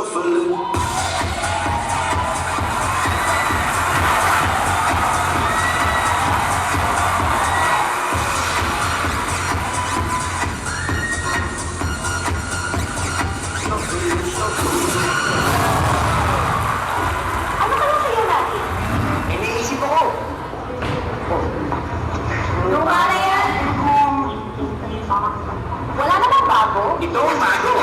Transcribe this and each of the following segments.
shuffling. Ano kaya kaya natin? Iniisip ako. Luma na yan. Wala namang bago. Ito ang bago.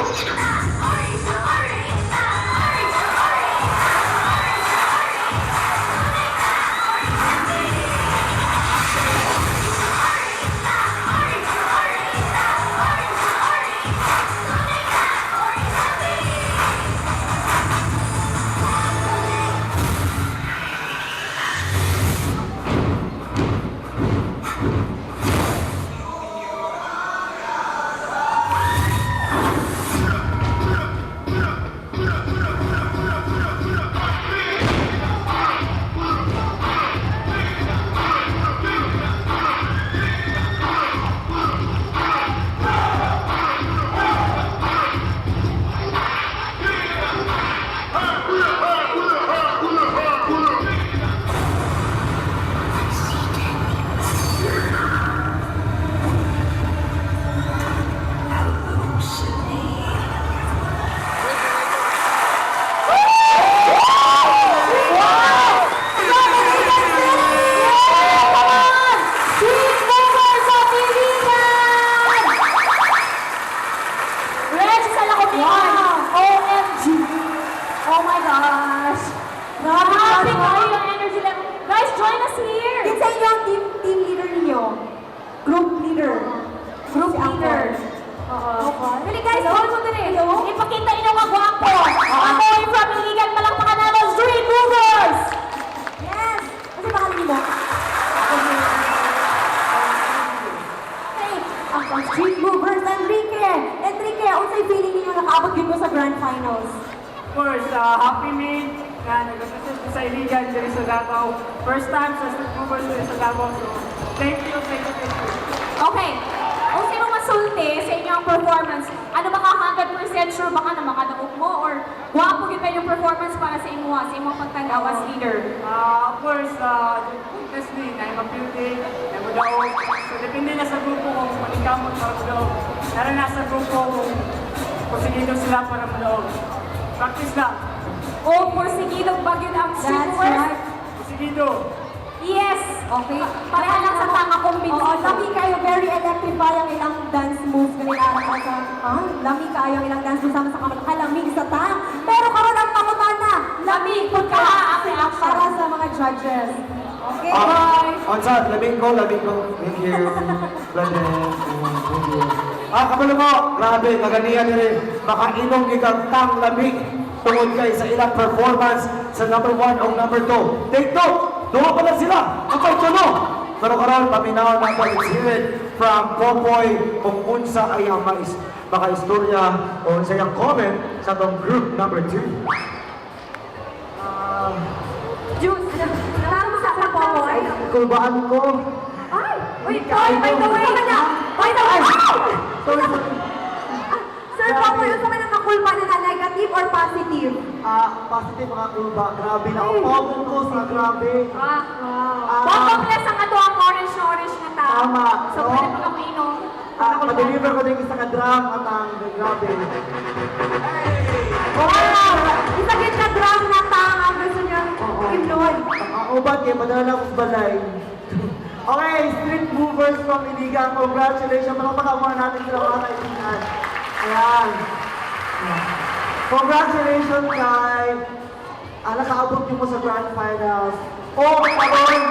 Oh my gosh! Grabe kayo yung energy level. Guys, join us here! Yung sa inyo ang team leader ninyo. Group leader. Group leader. Oo. Dali guys, join mo din eh. Ipakita inyo mga gwapo. Ako yung from Iligan, palakpakan natin, Street Movers! Yes! Kasi pangalan mo. Okay, ang Street Movers, Enrique! Enrique, ano sa'yo feeling ninyo nakaabot yun mo sa Grand Finals? Of course, happy me na nag-represent ko sa Iligan dito sa Davao. First time sa Street Movers dito sa Davao. So, thank you. Okay. Kung sino masulti sa inyong performance, ano ba ka 100% sure baka na makadaog mo or gwapo yun ba yung performance para sa imong pagtanaw as leader? Of course, contest me na yung beauty, na mudaog. So, depende na sa grupo kung manikamot para mudaog. Lalo na sa grupo kung sige sila para mudaog. Practice lang. O porsigidog ba yun ang Street That's Movers? right. Sige. Yes! Okay. Pareha lang sa tanga kombinasyon. Oo, lami kayo, very electrify ang ilang dance moves kanila. Lami kayo ang ilang dance moves sama sa kalamig sa tang. Pero karon ang pangutan na, Lamig po ka ang reaction. para sa mga judges. Okay? Bye! On sa labing ko. Thank you. Blessed. Thank you. Kabalo mo, grabe, kaganihan rin. Makainom gigantang lamig tungod kay sa ilang performance sa number 1 o number 2. Take note, duha pa lang sila. Kapag tuno. Pero karon paminaw na ko from Popoy kung unsa ay ang makaistorya o sa iyang comment sa tong group number 2. Juice, tama sa Popoy. Kulbaan ko. Ay! Uy, by the way! By the way! Sorry. Sir Popoy, ano ka nang nakulpa na negative or positive? Positive mga kulba. Grabe na. Pawon ko sa grabe. Bottomless ang ato ang orange na tao. Tama. So, No? pwede pa kang inom. Pa-deliver ko din isa ka drum at ang grabe. Wow! Isagit na drum na tang ang gusto niya himnon. Ubat kayo, madala na ako sa balay. Okay, Street Movers from Iligan. Congratulations. Palakpakan muna natin sila mga kaibigan. Ayan. Congratulations kay nakaabot niyo mo sa Grand Finals. Karon,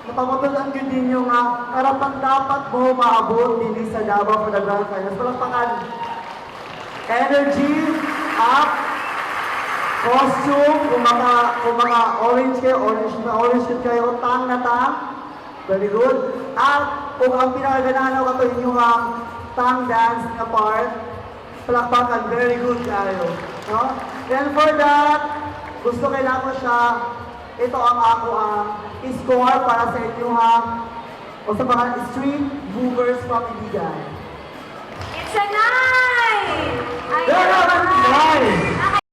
napamatulan yun din yung karapat dapat mo maabot din sa Davao for the Grand Finals. Palakpakan. Energy, up, costume, kung mga orange kayo, orange yun kayo, tang na tang. Very good. At kung ang pinakagananaw ka ito yung tang dance na part, palakpakan, very good kayo. No? Then for that, gusto kailangan ko siya, ito ang ako ang score para sa inyo o sa mga street movers from Iligan. It's a 9! There are 9!